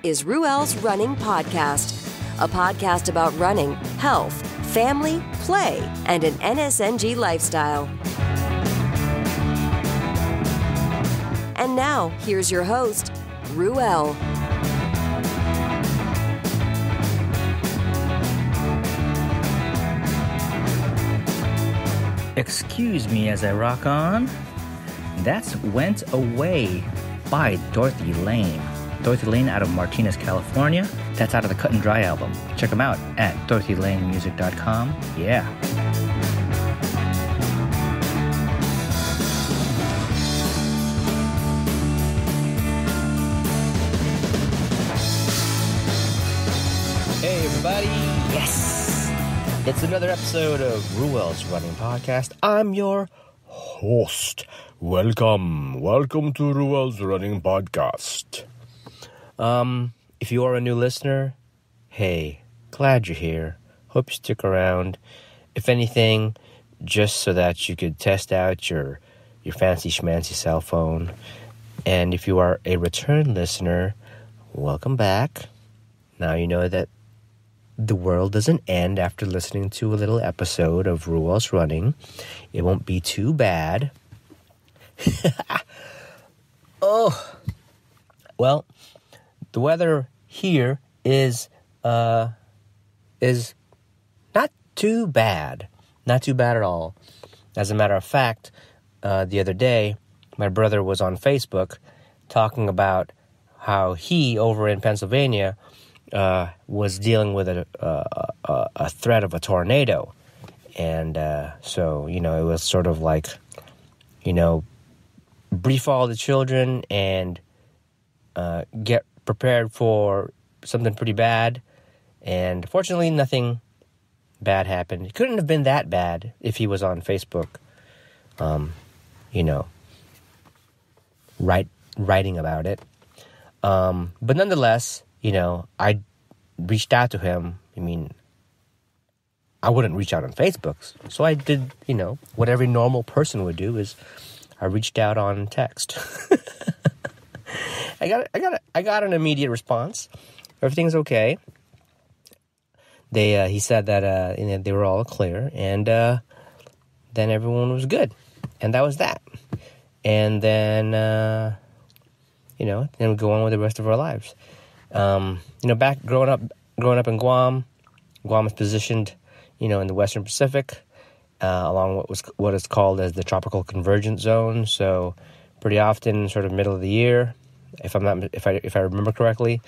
is Ruel's Running Podcast, a podcast about running, health, family, play, and an NSNG lifestyle. And now, here's your host, Ruel. Excuse me as I rock on. That's Went Away by Dorothy Lane. Dorothy Lane out of Martinez, California. That's out of the Cut and Dry album. Check them out at dorothylanemusic.com. Yeah. Hey everybody. Yes. It's another episode of Ruel's Running Podcast. I'm your host. Welcome to Ruel's Running Podcast. If you are a new listener, hey, glad you're here. Hope you stick around. If anything, just so that you could test out your fancy schmancy cell phone. And if you are a return listener, welcome back. Now you know that the world doesn't end after listening to a little episode of Ruel's Running. It won't be too bad. Oh, well, the weather here is not too bad. Not too bad at all. As a matter of fact, the other day, my brother was on Facebook talking about how he, over in Pennsylvania, was dealing with a threat of a tornado. And so, it was sort of like, brief all the children and get prepared for something pretty bad. And fortunately, nothing bad happened. It couldn't have been that bad if he was on Facebook, writing about it. But nonetheless, I reached out to him. I mean, I wouldn't reach out on Facebook. So I did, what every normal person would do is I reached out on text. I got an immediate response. Everything's okay. He said that they were all clear, and then everyone was good, and that was that. And then then we go on with the rest of our lives. Back growing up in Guam is positioned, in the Western Pacific, along what is called as the tropical convergence zone. So pretty often, sort of middle of the year, if I remember correctly,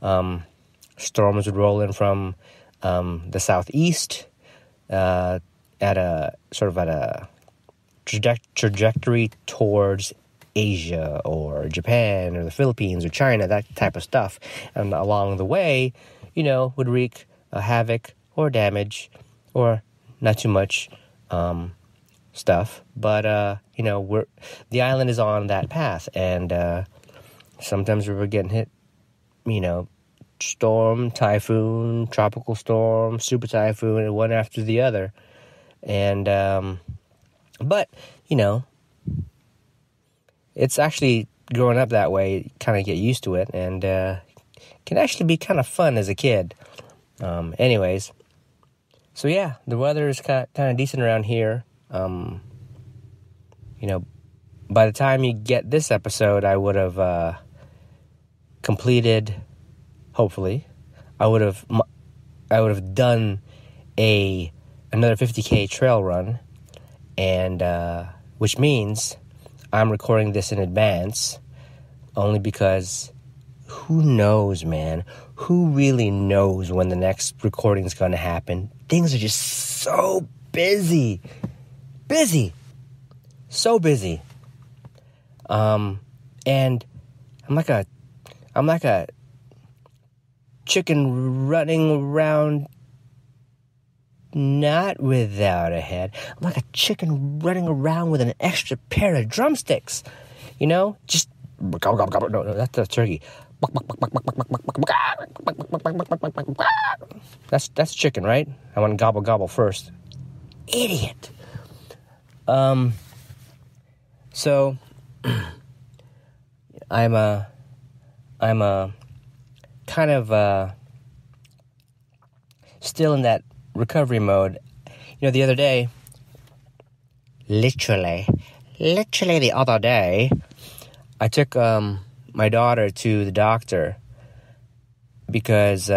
storms would roll in from the southeast at a trajectory towards Asia or Japan or the Philippines or China, that type of stuff. And along the way, would wreak havoc or damage or not too much stuff. But, the island is on that path. And sometimes we were getting hit, storm, typhoon, tropical storm, super typhoon, and one after the other. And, but, it's actually growing up that way, you kind of get used to it, and can actually be kind of fun as a kid. Anyways, so yeah, the weather is kind of decent around here. By the time you get this episode, I would have completed. Hopefully, I would have done another 50K trail run, and which means I'm recording this in advance, only because who knows, man? Who really knows when the next recording is going to happen? Things are just so busy. So busy. And I'm like a chicken running around not without a head. I'm like a chicken running around with an extra pair of drumsticks. Just gobble, gobble, gobble. No, that's a turkey. That's chicken, right? I want gobble, gobble first. Idiot. So I'm kind kind of still in that recovery mode. The other day, literally the other day, I took my daughter to the doctor because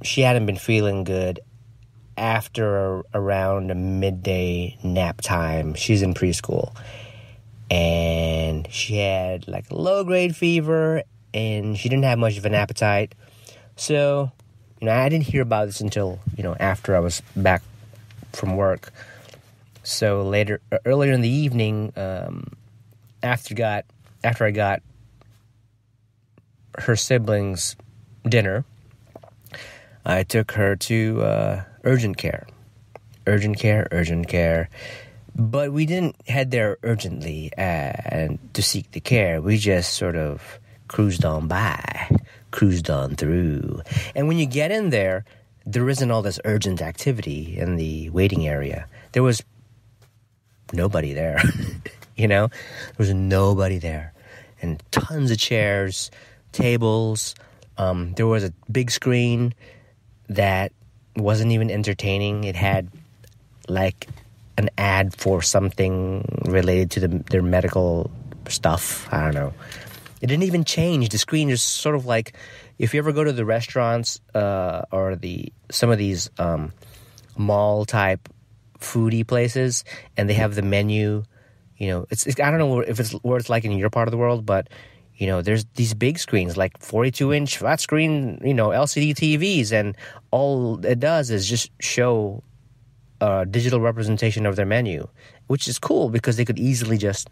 she hadn't been feeling good after around midday nap time. She's in preschool. And she had like low-grade fever, and she didn't have much of an appetite. So, I didn't hear about this until, after I was back from work. So earlier in the evening, after I got her siblings dinner, I took her to urgent care. But we didn't head there urgently and to seek the care. We just sort of cruised on through. And when you get in there, there isn't all this urgent activity in the waiting area. There was nobody there, There was nobody there. And tons of chairs, tables. There was a big screen that wasn't even entertaining. It had like an ad for something related to their medical stuff. I don't know. It didn't even change. The screen is sort of like, if you ever go to the restaurants or some of these mall type foodie places, and they have the menu. It's I don't know if it's where it's like in your part of the world, but there's these big screens, like 42-inch flat screen, LCD TVs, and all it does is just show digital representation of their menu, which is cool because they could easily just,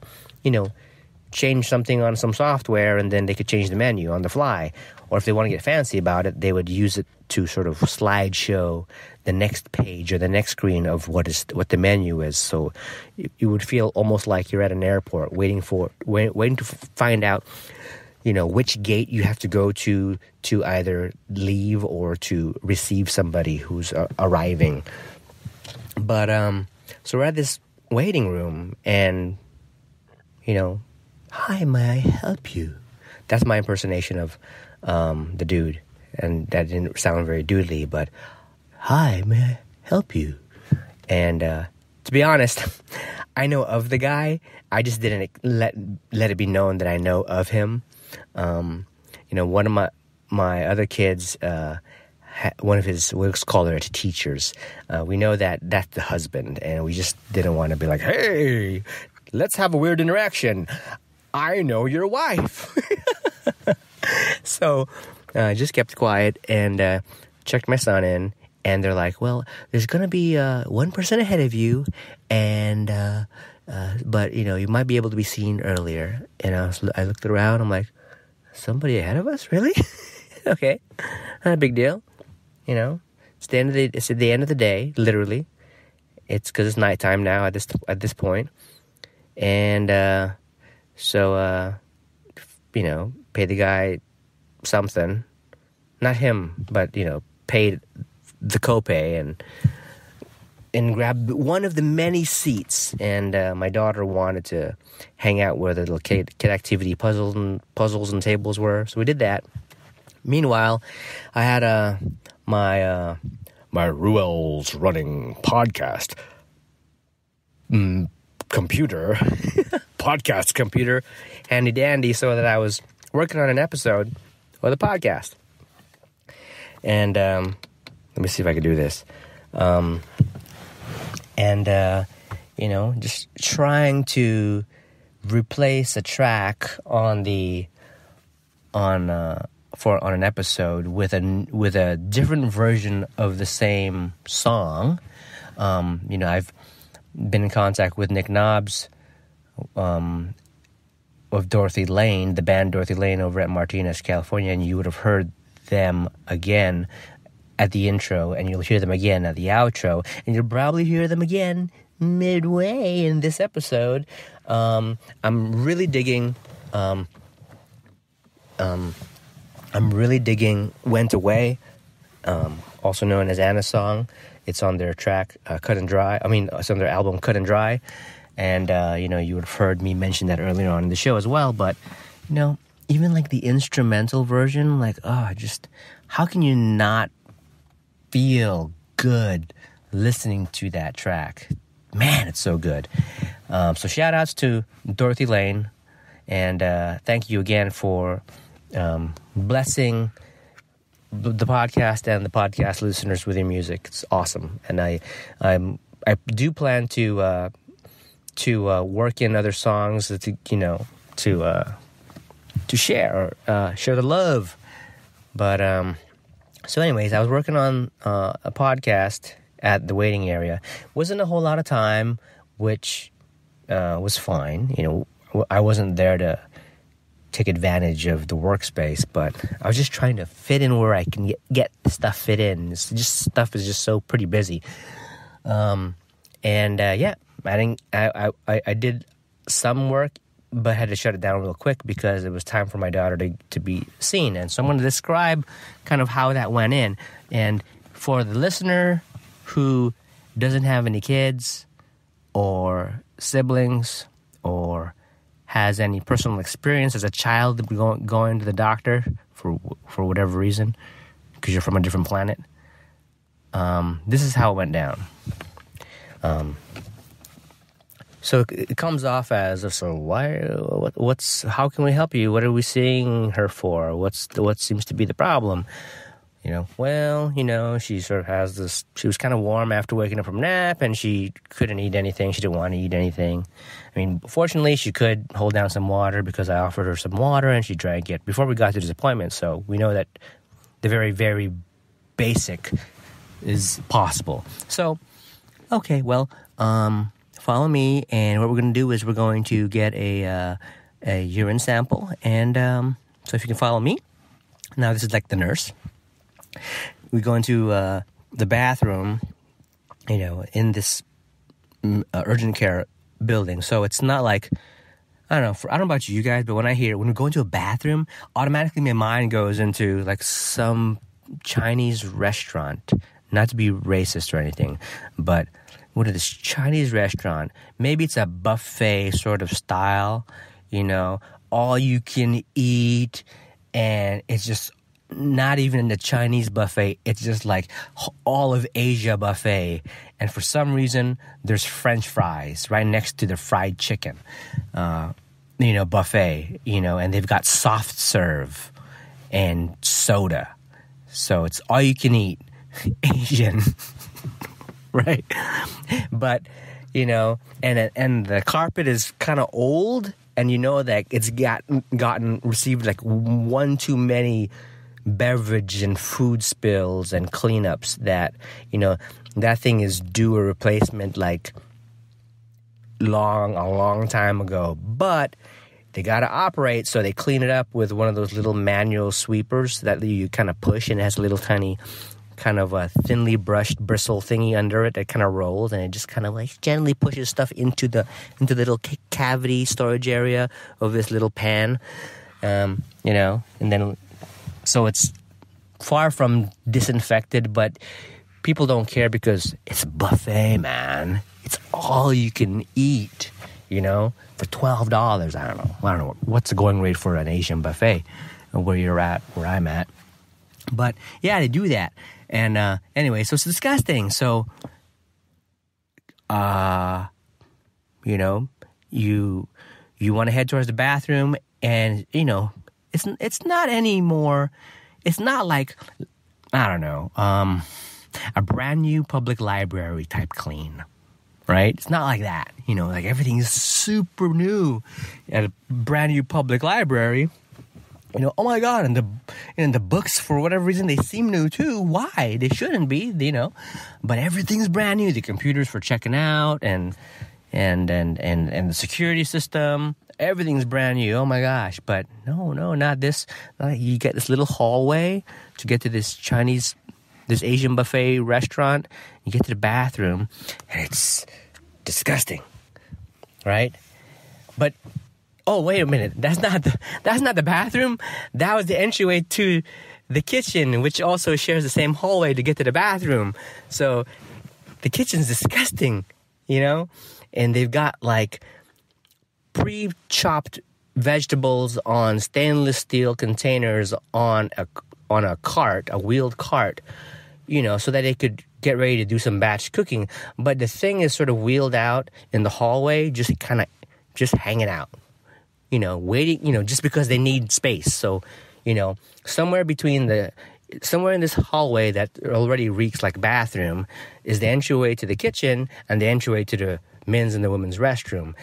change something on some software and then they could change the menu on the fly. Or if they want to get fancy about it, they would use it to sort of slideshow the next page or the next screen of what the menu is. So you would feel almost like you're at an airport waiting to find out, which gate you have to go to either leave or to receive somebody who's arriving. But, so we're at this waiting room and, hi, may I help you? That's my impersonation of the dude. And that didn't sound very doodly, but, hi, may I help you? And to be honest, I know of the guy. I just didn't let it be known that I know of him. One of my other kids, one of his, let's call her teachers, we know that that's the husband, and we just didn't want to be like, hey, let's have a weird interaction. I know your wife. So I just kept quiet and checked my son in, and they're like, well, there's going to be 1% ahead of you, and but, you might be able to be seen earlier. And I looked around, I'm like, somebody ahead of us? Really? Okay, not a big deal. It's at the end of the day, literally. It's because it's nighttime now at this point, and so pay the guy something, not him, but paid the copay and grabbed one of the many seats. And my daughter wanted to hang out where the little kid activity puzzles and tables were, so we did that. Meanwhile, I had my Ruel's Running podcast computer, podcast computer, handy dandy, so that I was working on an episode of the podcast. And let me see if I can do this. Just trying to replace a track on an episode with a different version of the same song. I've been in contact with Nick Knobs of Dorothy Lane, the band Dorothy Lane over at Martinez, California, and you would have heard them again at the intro, and you'll hear them again at the outro, and you'll probably hear them again midway in this episode. I'm really digging Went Away, also known as Anna's Song. It's on their track, Cut and Dry. It's on their album, Cut and Dry. And, you would have heard me mention that earlier on in the show as well. But, even like the instrumental version, like, how can you not feel good listening to that track? Man, it's so good. So shout outs to Dorothy Lane, and thank you again for blessing the podcast and the podcast listeners with your music. It's awesome, and I do plan to work in other songs to share the love. But so anyways, I was working on a podcast at the waiting area. Wasn't a whole lot of time, which was fine. I wasn't there to take advantage of the workspace, but I was just trying to fit in where I can get stuff fit in. Stuff is just so pretty busy. I did some work, but had to shut it down real quick because it was time for my daughter to be seen. And so I'm going to describe kind of how that went in. And for the listener who doesn't have any kids or siblings or has any personal experience as a child going to the doctor for whatever reason, because you're from a different planet, this is how it went down. So it comes off as, how can we help you? What are we seeing her for? What seems to be the problem? She sort of has this, she was kind of warm after waking up from a nap, and she couldn't eat anything. She didn't want to eat anything. I mean, fortunately, she could hold down some water because I offered her some water, and she drank it before we got to this appointment. So we know that the very, very basic is possible. So, okay, well, follow me, and what we're going to do is we're going to get a urine sample, and so if you can follow me. Now, this is like the nurse. We go into the bathroom, in this urgent care building. So it's not like, I don't know about you guys, but when we go into a bathroom, automatically my mind goes into like some Chinese restaurant. Not to be racist or anything, but what is this Chinese restaurant? Maybe it's a buffet sort of style, all you can eat, and it's just not even in the Chinese buffet. It's just like all of Asia buffet. And for some reason, there's French fries right next to the fried chicken, buffet, and they've got soft serve and soda. So it's all you can eat Asian, right? But, and the carpet is kind of old, and that it's received like one too many beverage and food spills and cleanups that, that thing is due a replacement like a long time ago. But they got to operate, so they clean it up with one of those little manual sweepers that you kind of push, and it has a little tiny kind of a thinly brushed bristle thingy under it that kind of rolls, and it just kind of like gently pushes stuff into the little cavity storage area of this little pan, and then so it's far from disinfected, but people don't care because it's a buffet, man. It's all you can eat, for $12. I don't know what's the going rate for an Asian buffet where I'm at. But yeah, they do that. And anyway, so it's disgusting. So, you want to head towards the bathroom, and it's not anymore. It's not like, I don't know, a brand new public library type clean, right? It's not like that. Like everything is super new at a brand new public library. Oh my God, and the books, for whatever reason, they seem new too. Why? They shouldn't be, but everything's brand new. The computers for checking out and the security system, everything's brand new. Oh my gosh. But no, not this. You get this little hallway to get to this Asian buffet restaurant. You get to the bathroom, and it's disgusting, right? But oh, wait a minute. That's not the bathroom. That was the entryway to the kitchen, which also shares the same hallway to get to the bathroom. So the kitchen's disgusting, And they've got like pre-chopped vegetables on stainless steel containers on a cart, a wheeled cart, so that they could get ready to do some batch cooking. But the thing is sort of wheeled out in the hallway, just hanging out, waiting, just because they need space. So, somewhere in this hallway that already reeks like bathroom is the entryway to the kitchen and the entryway to the men's and the women's restroom.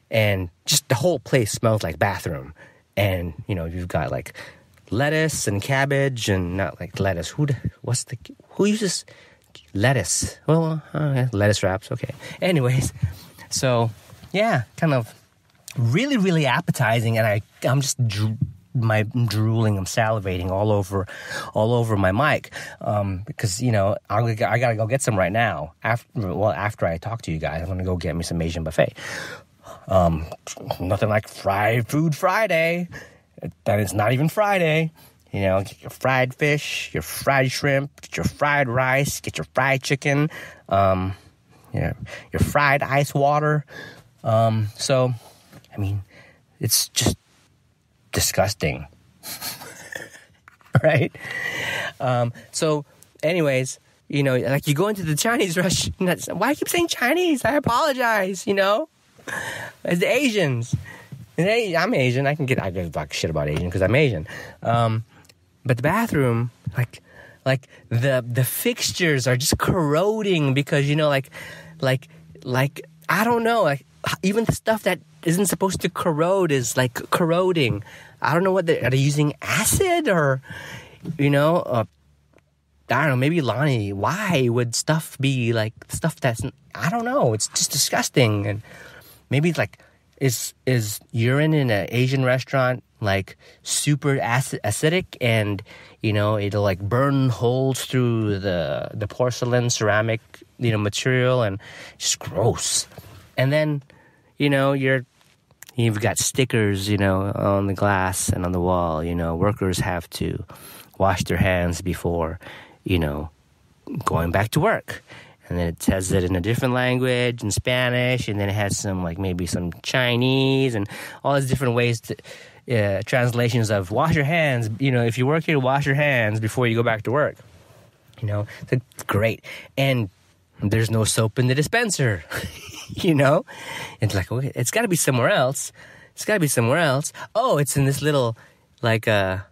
And just the whole place smells like bathroom. And, you've got like lettuce and cabbage, and not like lettuce. Who uses lettuce? Well, lettuce wraps. Okay. Anyways, so yeah, kind of really, really appetizing. And I'm just drooling, I'm salivating all over my mic, because I gotta go get some right now. After I talk to you guys, I'm gonna go get me some Asian buffet. Nothing like fried food Friday. That it's not even Friday. Get your fried fish, your fried shrimp, get your fried rice, get your fried chicken, your fried ice water. So, I mean, it's just disgusting. Right? So anyways, like you go into the Chinese restaurant. Why I keep saying Chinese? I apologize, It's the Asians. And I'm Asian. I can talk shit about Asian because I'm Asian. But the bathroom, like the fixtures are just corroding because, like I don't know, like even the stuff that isn't supposed to corrode is like corroding. I don't know are they using acid or, I don't know, maybe Lonnie, why would stuff be like stuff that's, I don't know, it's just disgusting. And maybe it's like, is urine in an Asian restaurant like super acidic and, it'll like burn holes through the porcelain ceramic, material, and just gross. And then, you've got stickers, on the glass and on the wall, workers have to wash their hands before, going back to work. And then it says it in a different language, in Spanish, and then it has some, like, maybe some Chinese and all these different ways to, translations of wash your hands. If you work here, wash your hands before you go back to work. It's great. And there's no soap in the dispenser. It's like, okay, it's got to be somewhere else. Oh, it's in this little, it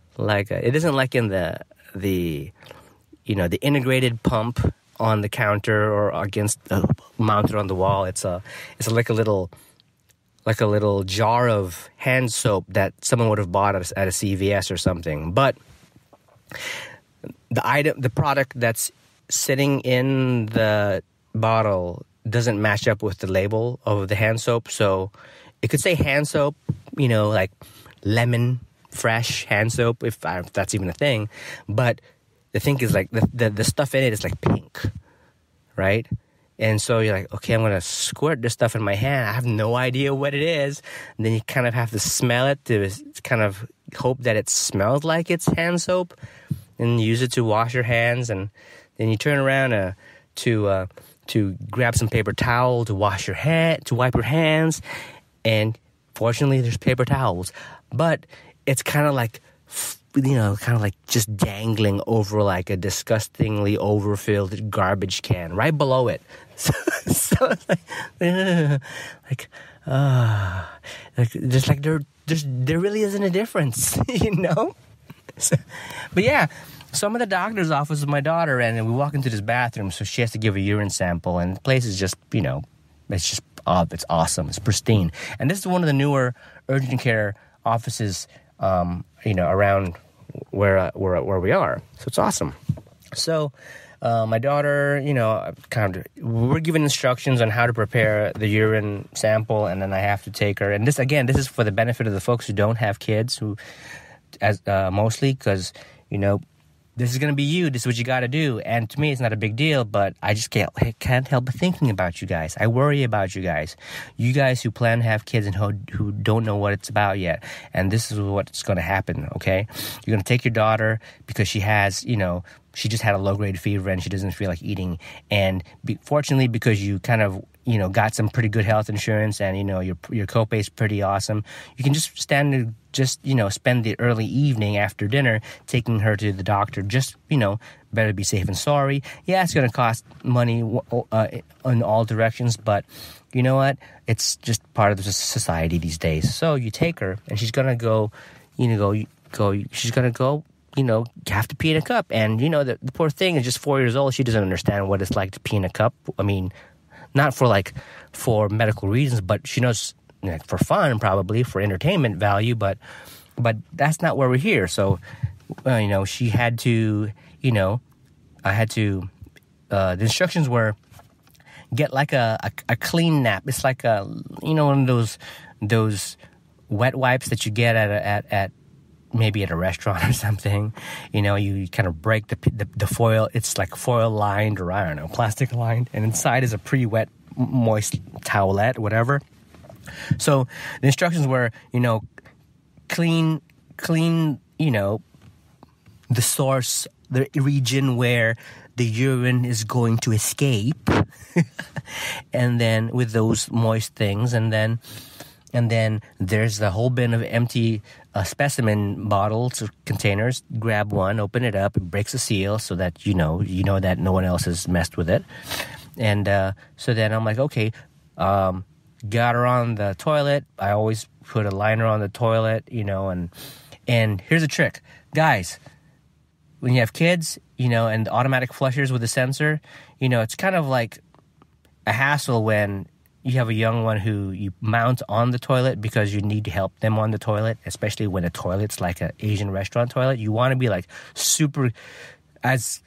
isn't like in the integrated pump on the counter or against mounted on the wall. It's like a little jar of hand soap that someone would have bought at a CVS or something. But the product that's sitting in the bottle doesn't match up with the label of the hand soap. So it could say hand soap, like lemon fresh hand soap, if that's even a thing. But the thing is, like, the stuff in it is like pink, right? And so you're like, okay, I'm going to squirt this stuff in my hand. I have no idea what it is. And then you kind of have to smell it to kind of hope that it smells like it's hand soap, and use it to wash your hands. And then you turn around to grab some paper towel to wipe your hands. And fortunately, there's paper towels. But it's kind of like, just dangling over like a disgustingly overfilled garbage can right below it. So it's there really isn't a difference, So, but yeah, so I'm at the doctor's office with my daughter, and we walk into this bathroom, so she has to give a urine sample, and the place is just, it's awesome, it's pristine. And this is one of the newer urgent care offices, around where we are. So it's awesome. So my daughter, we're given instructions on how to prepare the urine sample, and then I have to take her. And this is for the benefit of the folks who don't have kids, mostly because, this is going to be you. This is what you got to do. And to me, it's not a big deal, but I just can't help but thinking about you guys. I worry about you guys. You guys who plan to have kids and who don't know what it's about yet. And this is what's going to happen, okay? You're going to take your daughter because she has, she just had a low-grade fever and she doesn't feel like eating. And fortunately, because you kind of got some pretty good health insurance and, your copay is pretty awesome, you can just spend the early evening after dinner taking her to the doctor. Just, better be safe than sorry. Yeah, it's going to cost money in all directions, but you know what? It's just part of the society these days. So you take her and she's going to go, she's going to go, have to pee in a cup. And, the poor thing is just 4 years old. She doesn't understand what it's like to pee in a cup. I mean, not for medical reasons, but she knows for fun, probably for entertainment value, but that's not where we're here. So, she had to, I had to, the instructions were get like a clean nap. It's like one of those wet wipes that you get at maybe at a restaurant or something. You kind of break the foil. It's like foil lined, or I don't know, plastic lined, and inside is a pre-wet, moist towelette, whatever. So the instructions were, clean, the source, the region where the urine is going to escape, and then with those moist things, and then there's the whole bin of empty specimen bottles or containers. Grab one, open it up, it breaks the seal so that you know that no one else has messed with it. And so then I'm like, okay, got her on the toilet. I always put a liner on the toilet, and here's a trick. Guys, when you have kids, and automatic flushers with a sensor, it's kind of like a hassle when you have a young one who you mount on the toilet because you need to help them on the toilet, especially when the toilet's like an Asian restaurant toilet. You want to be like super as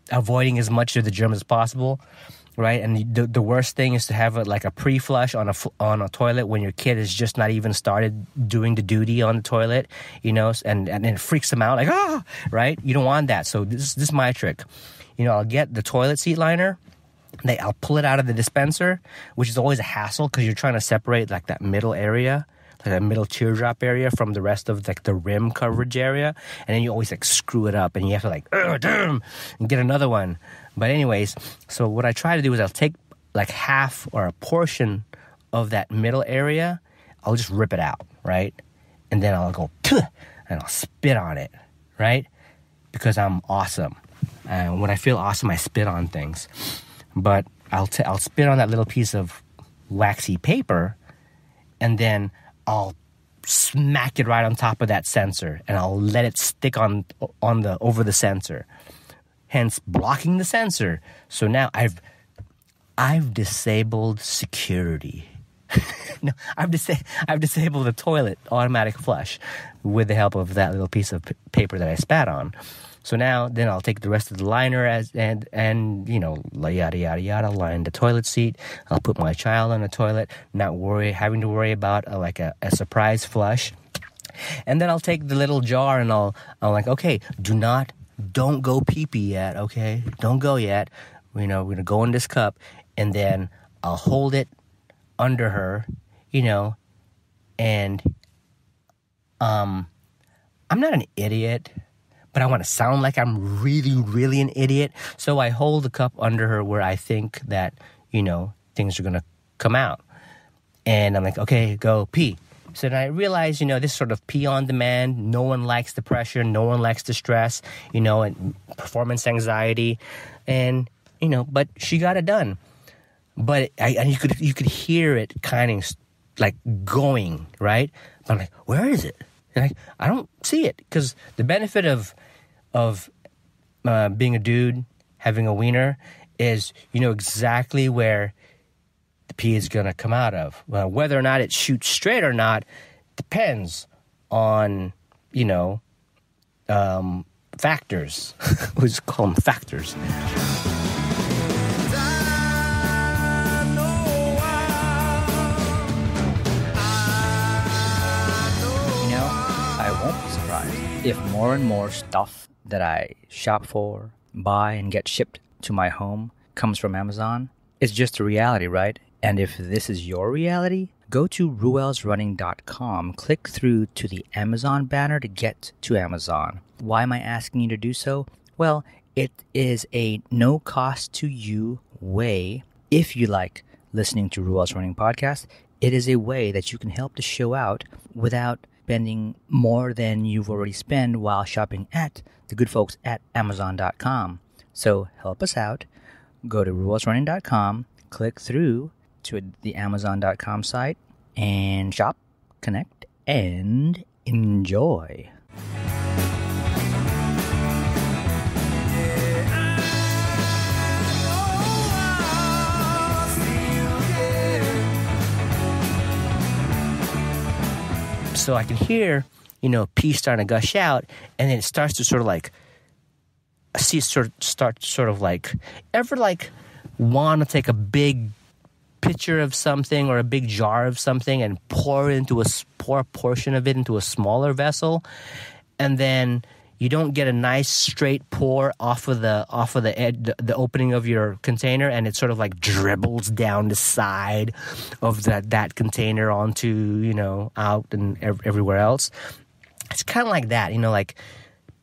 avoiding as much of the germs as possible, right? And the worst thing is to have a pre-flush on a toilet when your kid has just not even started doing the duty on the toilet, and it freaks them out, like, right? You don't want that. So this is my trick. I'll get the toilet seat liner. I'll pull it out of the dispenser, which is always a hassle because you're trying to separate like that middle area, like that middle teardrop area from the rest of like the rim coverage area. And then you always screw it up and you have to damn, and get another one. But anyways, so what I try to do is I'll take like half or a portion of that middle area. I'll just rip it out, right? And then I'll go, and I'll spit on it, right? Because I'm awesome. And when I feel awesome, I spit on things. But I'll spit on that little piece of waxy paper, and then I'll smack it right on top of that sensor, and I'll let it stick over the sensor, hence blocking the sensor. So now I've disabled security. No, I've disabled the toilet automatic flush with the help of that little piece of paper that I spat on. So now, then I'll take the rest of the liner and yada, yada, yada, line the toilet seat. I'll put my child on the toilet, not having to worry about a surprise flush. And then I'll take the little jar and I'm like, okay, don't go pee-pee yet, okay? Don't go yet. We're going to go in this cup. And then I'll hold it under her, and I'm not an idiot, but I want to sound like I'm really, really an idiot. So I hold the cup under her where I think that, things are going to come out. And I'm like, okay, go pee. So then I realized, this sort of pee on demand. No one likes the pressure. No one likes the stress, and performance anxiety. And, but she got it done. But you could hear it kind of like going, right? But I'm like, where is it? And I don't see it, because the benefit of being a dude, having a wiener, is exactly where the pee is going to come out of. Well, whether or not it shoots straight or not depends on, factors. We just call them factors. I won't be surprised if more and more stuff that I shop for, buy, and get shipped to my home comes from Amazon. It's just a reality, right? And if this is your reality, go to ruelsrunning.com, click through to the Amazon banner to get to Amazon. Why am I asking you to do so? Well, it is a no cost to you way if you like listening to Ruel's Running Podcast, it is a way that you can help the show out without spending more than you've already spent while shopping at the good folks at Amazon.com. So help us out. Go to ruelsrunning.com, click through to the Amazon.com site, and shop, connect, and enjoy. So I can hear, pee starting to gush out, and then it starts to sort of like, I see it start ever like want to take a big pitcher of something or a big jar of something and pour a portion of it into a smaller vessel, and then you don't get a nice straight pour off of the edge, the opening of your container, and it sort of like dribbles down the side of that container onto, out and everywhere else. It's kind of like that, like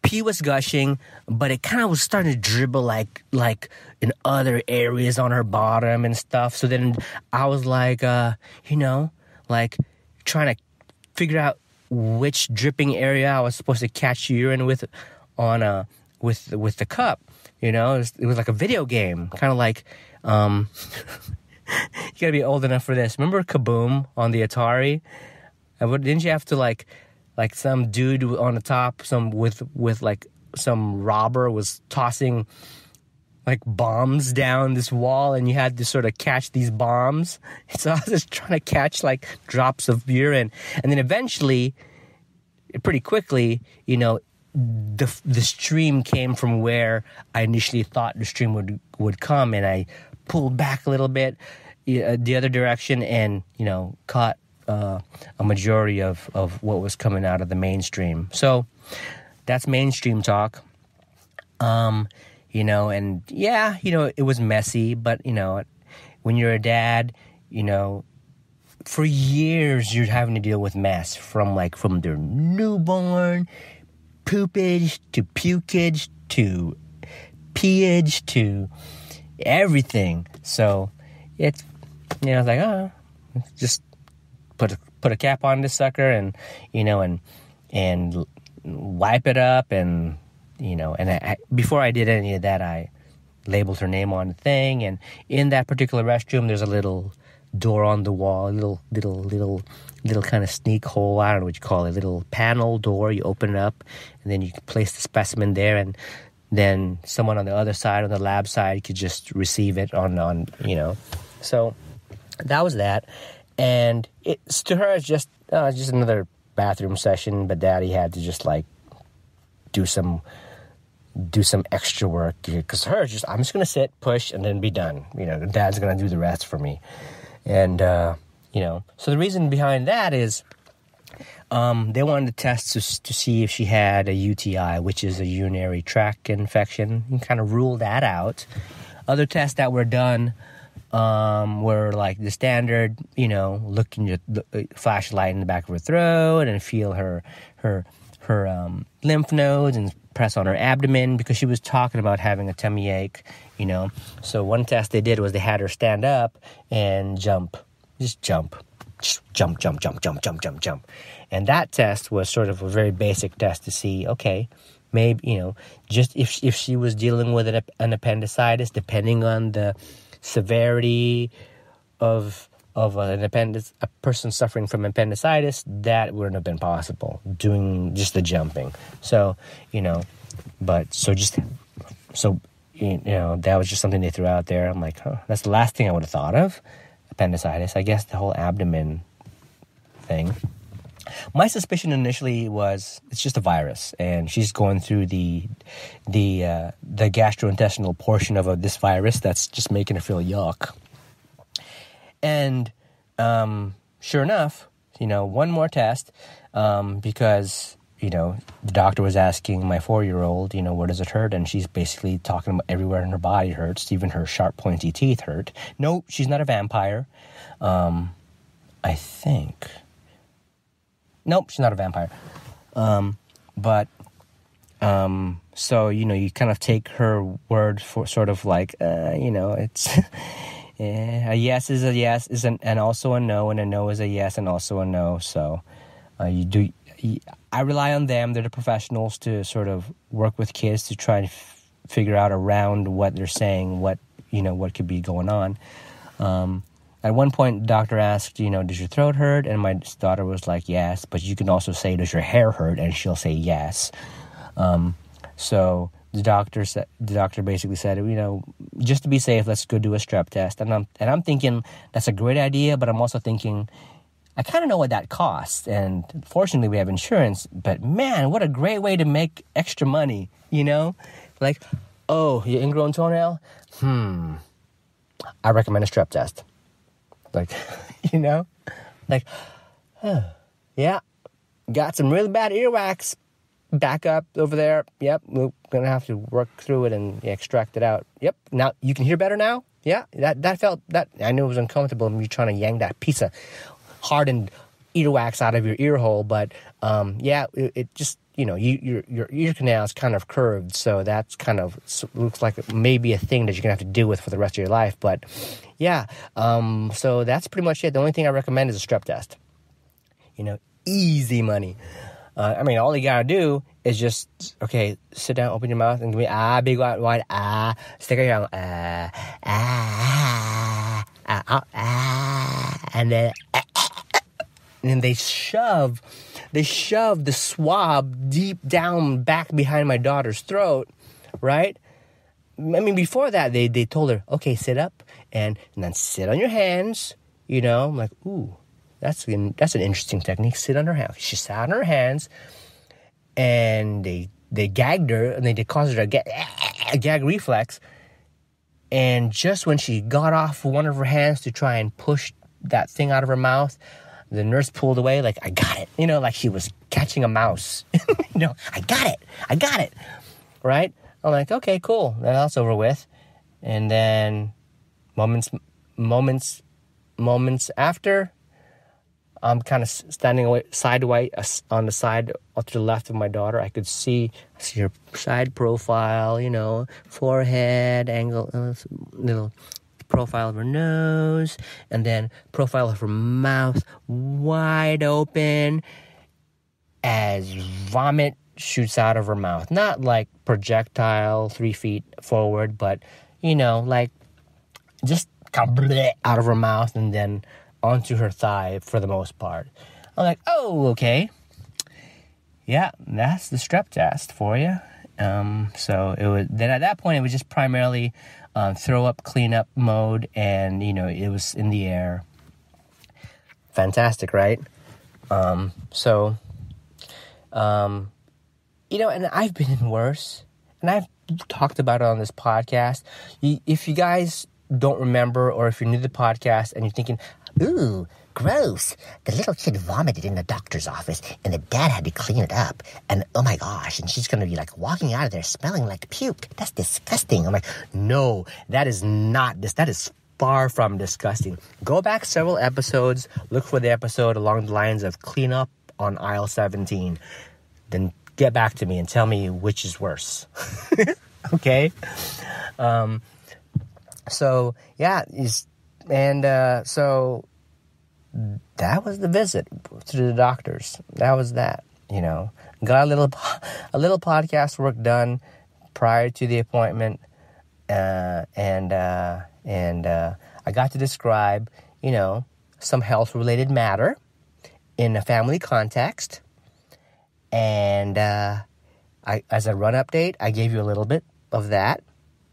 pee was gushing, but it kind of was starting to dribble like in other areas on her bottom and stuff. So then I was like, like trying to figure out which dripping area I was supposed to catch urine with with the cup. It was like a video game, kind of like you gotta be old enough for this. Remember Kaboom on the Atari? Didn't you have to like some dude on the top, with like some robber was tossing like bombs down this wall, and you had to sort of catch these bombs. So I was just trying to catch like drops of urine, and then eventually, pretty quickly, the stream came from where I initially thought the stream would come, and I pulled back a little bit the other direction, and caught a majority of what was coming out of the mainstream. So that's mainstream talk. And yeah, it was messy, but when you're a dad, for years you're having to deal with mess from their newborn poopage to pukage to peeage to everything. So it's I was like, just put a cap on this sucker, and and wipe it up, and and I, before I did any of that, I labeled her name on the thing. And in that particular restroom, there's a little door on the wall, a little kind of sneak hole. I don't know what you call it, little panel door. You open it up, and then you can place the specimen there, and then someone on the other side, on the lab side, could just receive it on. So that was that. And it's to her, it's just another bathroom session, but Daddy had to just like do some extra work, because her I'm just gonna sit, push, and then be done. Dad's gonna do the rest for me. And so the reason behind that is they wanted to test to see if she had a UTI, which is a urinary tract infection. You can kind of rule that out. Other tests that were done were like the standard, looking at the flashlight in the back of her throat and feel her lymph nodes and press on her abdomen, because she was talking about having a tummy ache, So one test they did was they had her stand up and jump. And that test was sort of a very basic test to see, okay, maybe, just if she was dealing with an appendicitis, depending on the severity of a person suffering from appendicitis, that wouldn't have been possible doing just the jumping. So, that was just something they threw out there. I'm like, that's the last thing I would have thought of, appendicitis. I guess the whole abdomen thing. My suspicion initially was it's just a virus, and she's going through the gastrointestinal portion of this virus that's just making her feel yuck. And sure enough, one more test, because the doctor was asking my 4-year-old, where does it hurt? And she's basically talking about everywhere in her body hurts, even her sharp, pointy teeth hurt. No, she's not a vampire. I think. Nope, she's not a vampire. So, you kind of take her word for sort of like, it's a yes is a yes, and also a no, and a no is a yes and also a no. So I rely on them. They're the professionals to sort of work with kids to try and figure out around what they're saying, what could be going on. At one point, the doctor asked, does your throat hurt? And my daughter was like, yes, but you can also say, does your hair hurt? And she'll say yes. So the doctor basically said, just to be safe, let's go do a strep test. And I'm thinking that's a great idea, but I'm also thinking I kind of know what that costs. And fortunately, we have insurance. But man, what a great way to make extra money, Like, oh, your ingrown toenail? I recommend a strep test. Like, like, yeah, got some really bad earwax back up over there. Yep, we're going to have to work through it and extract it out. Yep, now you can hear better now? Yeah, that felt, I knew it was uncomfortable when you're trying to yank that piece of hardened earwax out of your ear hole, but it just, your ear canal is kind of curved, so that's kind of looks like maybe a thing that you're gonna have to deal with for the rest of your life. But so that's pretty much it. The only thing I recommend is a strep test. Easy money. All you gotta do is just sit down, open your mouth, and give me big wide stick out your and then they shove the swab deep down back behind my daughter's throat, right? Before that, they told her, okay, sit up and then sit on your hands, I'm like, ooh, that's an interesting technique, sit on her hands. She sat on her hands, and they gagged her, and they caused her a gag reflex, and just when she got off one of her hands to try and push that thing out of her mouth, the nurse pulled away like, I got it. Like she was catching a mouse. I got it. Right? I'm like, okay, cool. That's over with. And then moments after, I'm kind of standing sideways on the side to the left of my daughter. I could see her side profile, forehead, angle, little profile of her nose, and then profile of her mouth wide open as vomit shoots out of her mouth. Not like projectile 3 feet forward, but like just kind of out of her mouth and then onto her thigh for the most part. I'm like, oh, okay. Yeah, that's the strep test for you. So it was then at that point it was just primarily throw up, clean up mode, and it was in the air. Fantastic, right? And I've been in worse, and I've talked about it on this podcast. If you guys don't remember, or if you're new to the podcast and you're thinking, ooh, gross, the little kid vomited in the doctor's office and the dad had to clean it up, and oh my gosh, and she's gonna be like walking out of there smelling like puke. That's disgusting. I'm like, no, that is not this. That is far from disgusting. Go back several episodes, look for the episode along the lines of clean up on aisle 17, then get back to me and tell me which is worse. Okay? So that was the visit to the doctors. That was that, Got a little podcast work done prior to the appointment, and I got to describe, some health-related matter in a family context. And as a run update, I gave you a little bit of that.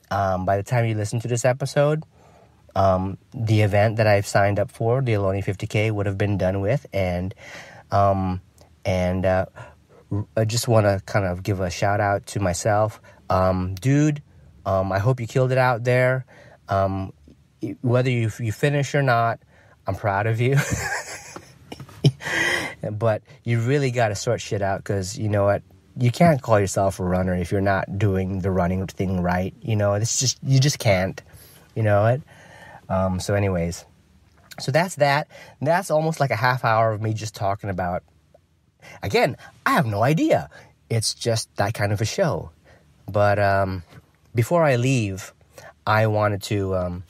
By the time you listen to this episode, the event that I've signed up for, the Aloni 50K, would have been done with. And I just want to kind of give a shout out to myself. Dude, I hope you killed it out there. Whether you finish or not, I'm proud of you. But you really got to sort shit out, because you know what? You can't call yourself a runner if you're not doing the running thing right. It's just, you just can't. You know what? So anyways, so that's that. That's almost like a half hour of me just talking about, again, I have no idea. It's just that kind of a show. But before I leave, I wanted to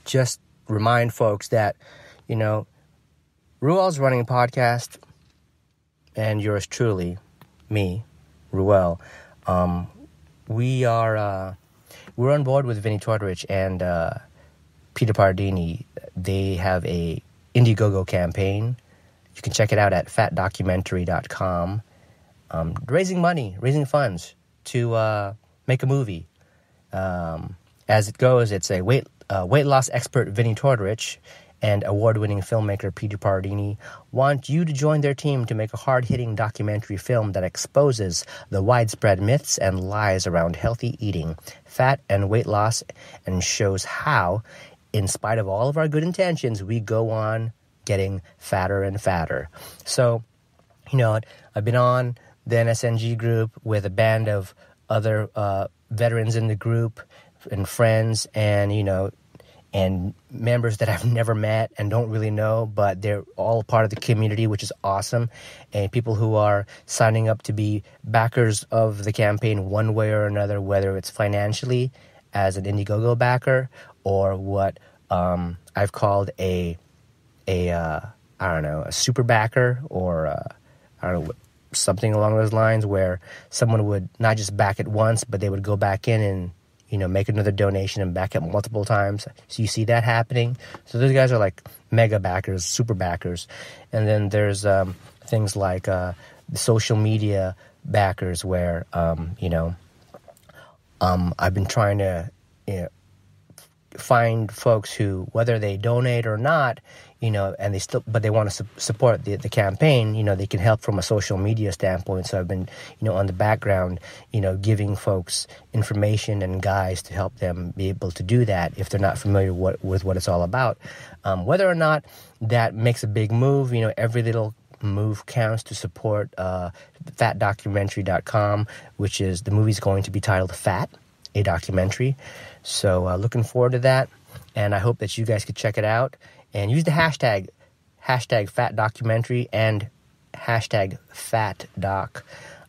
just remind folks that, Ruel's Running Podcast and yours truly, me, Ruel, we're on board with Vinnie Tortorich and Peter Pardini. They have a Indiegogo campaign. You can check it out at fatdocumentary.com. Raising funds to make a movie. As it goes, it's a weight loss expert, Vinnie Tortorich, and award-winning filmmaker Peter Pardini want you to join their team to make a hard-hitting documentary film that exposes the widespread myths and lies around healthy eating, fat and weight loss, and shows how, in spite of all of our good intentions, we go on getting fatter and fatter. So, I've been on the NSNG group with a band of other veterans in the group and friends and members that I've never met and don't really know, but they're all part of the community, which is awesome. And people who are signing up to be backers of the campaign one way or another, whether it's financially as an Indiegogo backer or what I've called a super backer or something along those lines, where someone would not just back it once, but they would go back in and make another donation and back it multiple times. So you see that happening. So those guys are like mega backers, super backers. And then there's things like the social media backers where, I've been trying to find folks who, whether they donate or not, and they want to support the campaign, they can help from a social media standpoint. So I've been, on the background, giving folks information and guides to help them be able to do that if they're not familiar with what it's all about. Whether or not that makes a big move, every little move counts to support fatdocumentary.com, which is, the movie's going to be titled Fat, a documentary. So looking forward to that, and I hope that you guys could check it out. And use the hashtag FatDocumentary and hashtag FatDoc.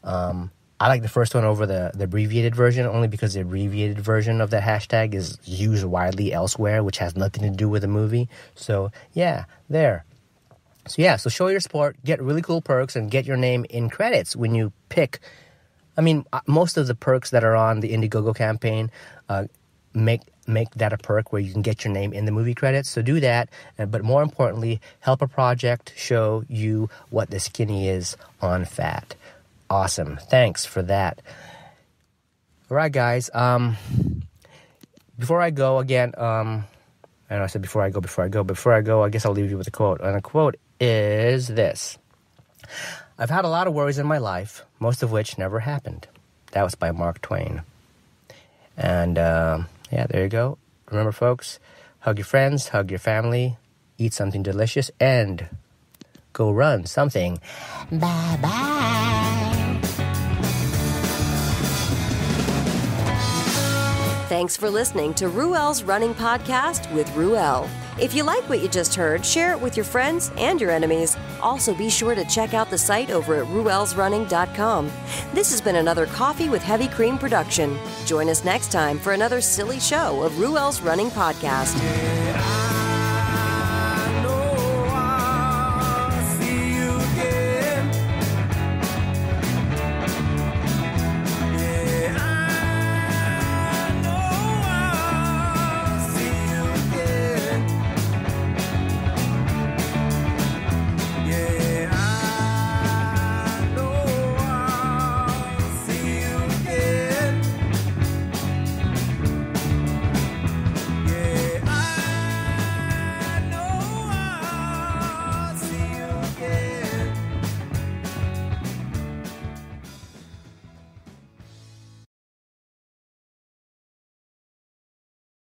I like the first one over the abbreviated version, only because the abbreviated version of that hashtag is used widely elsewhere, which has nothing to do with the movie. So, yeah, there. So show your support, get really cool perks, and get your name in credits when you pick. Most of the perks that are on the Indiegogo campaign make that a perk where you can get your name in the movie credits. So do that. But more importantly, help a project show you what the skinny is on fat. Awesome. Thanks for that. All right, guys. Before I go again, I know I said before I go, I guess I'll leave you with a quote. And the quote is this: I've had a lot of worries in my life, most of which never happened. That was by Mark Twain. And, yeah, there you go. Remember, folks, hug your friends, hug your family, eat something delicious, and go run something. Bye-bye. Thanks for listening to Ruel's Running Podcast with Ruel. If you like what you just heard, share it with your friends and your enemies. Also, be sure to check out the site over at ruelsrunning.com. This has been another Coffee with Heavy Cream production. Join us next time for another silly show of Ruel's Running Podcast.